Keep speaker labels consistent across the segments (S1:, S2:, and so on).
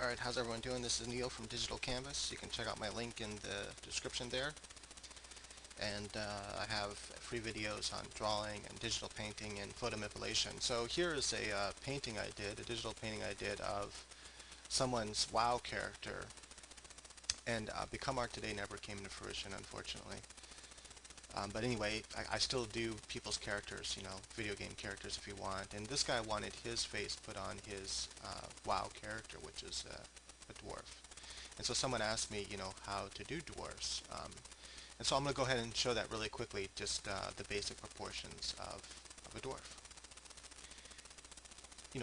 S1: Alright, how's everyone doing? This is Neil from Digital Canvas. You can check out my link in the description there. And I have free videos on drawing and digital painting and photo manipulation. So here is a painting I did, a digital painting I did of someone's WoW character. And Become Art Today never came to fruition, unfortunately. But anyway, I still do people's characters, video game characters if you want. And this guy wanted his face put on his WoW character, which is a dwarf. And so someone asked me, how to do dwarfs. And so I'm going to go ahead and show that really quickly, just the basic proportions of a dwarf.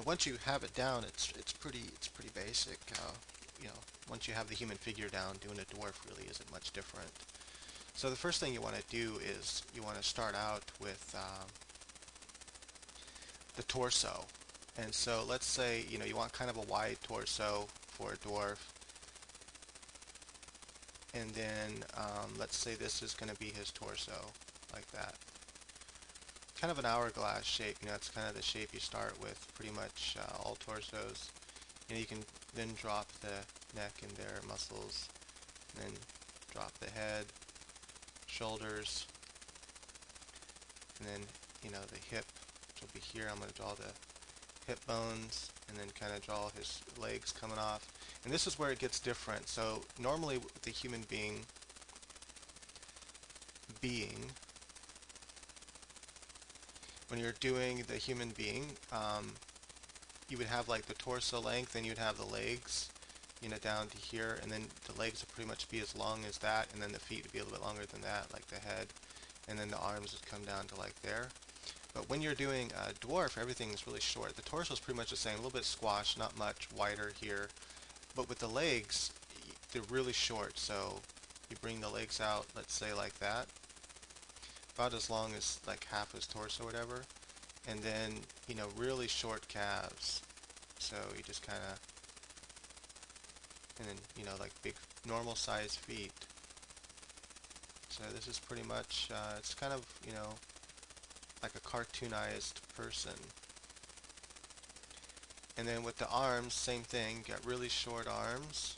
S1: Once you have it down, it's pretty basic. Once you have the human figure down, doing a dwarf really isn't much different. So the first thing you want to do is you want to start out with the torso. And so let's say, you want kind of a wide torso for a dwarf. And then let's say this is going to be his torso, like that. Kind of an hourglass shape, that's kind of the shape you start with pretty much all torsos. You can then drop the neck in there, muscles, and then drop the head, shoulders, and then the hip, which will be here. I'm going to draw the hip bones and then kind of draw his legs coming off. And this is where it gets different. So normally with the human being, when you're doing the human being, you would have like the torso length, and you'd have the legs down to here, and then the legs would pretty much be as long as that, and then the feet would be a little bit longer than that, like the head, and then the arms would come down to like there. But when you're doing a dwarf, everything is really short. The torso is pretty much the same, a little bit squashed, not much, wider here. But with the legs, they're really short, so you bring the legs out, let's say like that, about as long as like half his torso or whatever, and then, really short calves. So you just kind of, and then, like big normal size feet. So this is pretty much, it's kind of, like a cartoonized person. And then with the arms, same thing, got really short arms.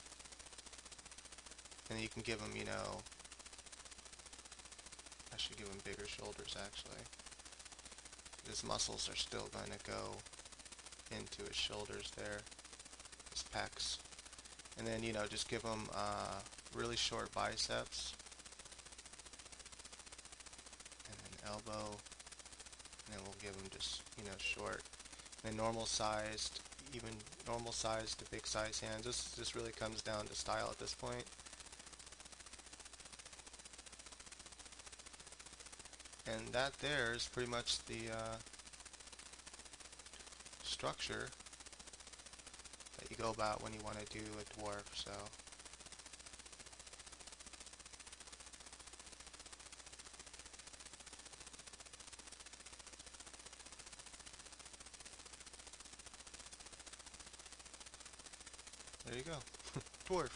S1: And you can give them, I should give him bigger shoulders actually. His muscles are still going to go into his shoulders there, his pecs. And then, just give him really short biceps. And then elbow. And then we'll give him just, short. And then normal sized, even normal sized to big size hands. This really comes down to style at this point. And that there is pretty much the structure that you go about when you want to do a dwarf. So there you go, dwarf.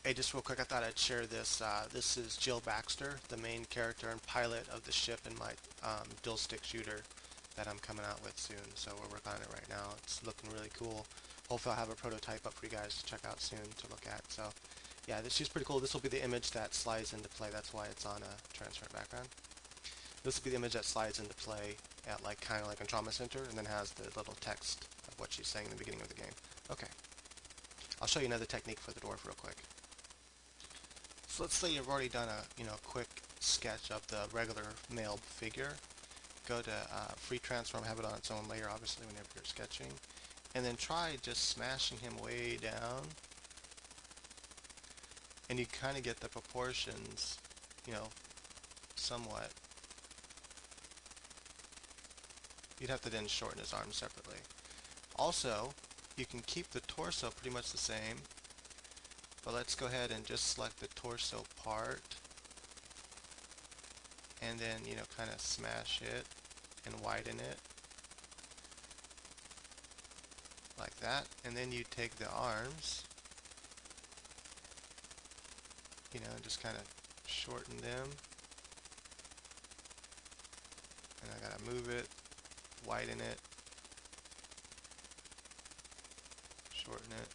S1: Hey, just real quick, I thought I'd share this. This is Jill Baxter, the main character and pilot of the ship in my dual stick shooter that I'm coming out with soon. So we're working on it right now. It's looking really cool. Hopefully I'll have a prototype up for you guys to check out soon to look at. So yeah, she's pretty cool. This will be the image that slides into play. That's why it's on a transparent background. This will be the image that slides into play at kind of like a trauma center, and then has the little text of what she's saying in the beginning of the game. Okay. I'll show you another technique for the dwarf real quick. So let's say you've already done a quick sketch of the regular male figure. Go to free transform, have it on its own layer obviously whenever you're sketching, and then try just smashing him way down, and you kind of get the proportions, somewhat. You'd have to then shorten his arms separately. Also, you can keep the torso pretty much the same. But let's go ahead and just select the torso part, and then, kind of smash it and widen it like that. And then you take the arms, and just kind of shorten them. And I gotta move it, widen it, shorten it.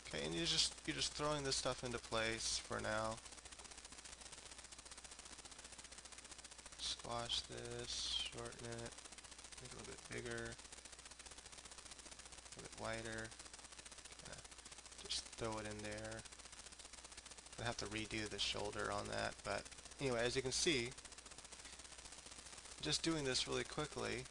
S1: Okay, and you're just throwing this stuff into place for now. Squash this, shorten it, make it a little bit bigger, a little bit wider. Just throw it in there. I have to redo the shoulder on that, but anyway, as you can see, just doing this really quickly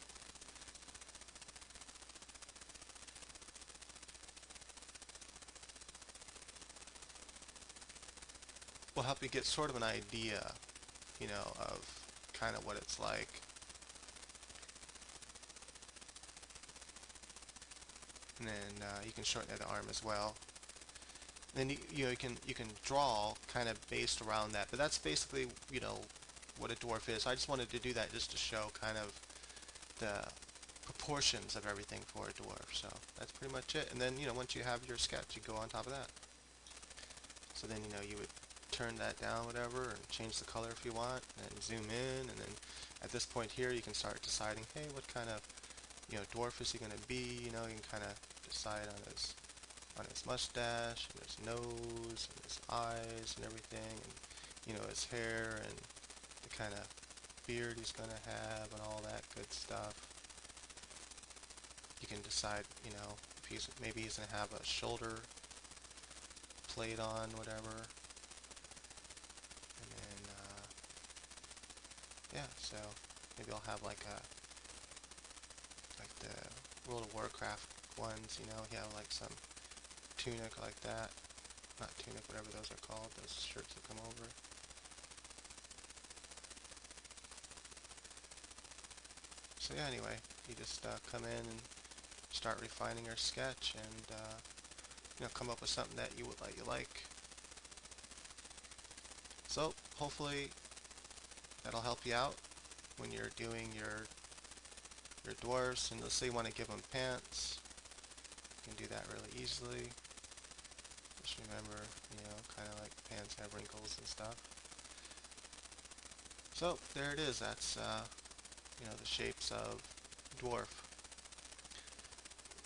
S1: will help you get sort of an idea, you know, of kind of what it's like. And then you can shorten the arm as well. Then you know you can draw kind of based around that, but that's basically, you know, what a dwarf is. I just wanted to do that just to show kind of the proportions of everything for a dwarf. So that's pretty much it. And then, you know, once you have your sketch, you go on top of that. So then, you know, you would turn that down, whatever, and change the color if you want, and zoom in, and then at this point here, you can start deciding, hey, what kind of, you know, dwarf is he going to be? You know, you can kind of decide on his mustache, and his nose, and his eyes, and everything, and, you know, his hair, and the kind of beard he's going to have, and all that good stuff. You can decide, you know, if maybe he's going to have a shoulder plate on, whatever. And then, yeah, so maybe I'll have like the World of Warcraft ones, you know, you have like some tunic like that. Not tunic, whatever those are called, those shirts that come over. So yeah, anyway, you just come in and start refining your sketch, and you know, come up with something that you like. So hopefully that'll help you out when you're doing your dwarves. And let's say you want to give them pants, you can do that really easily. Just remember, you know, kind of like pants have wrinkles and stuff. So there it is. That's you know, the shapes of dwarf.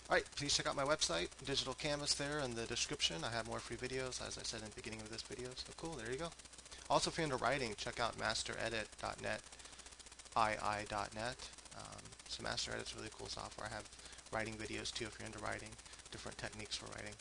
S1: Alright, please check out my website, Digital Canvas, there in the description. I have more free videos, as I said in the beginning of this video. So cool, there you go. Also, if you're into writing, check out masteredit.net, ii.net. So Master Edit's really cool software. I have writing videos too if you're into writing, different techniques for writing.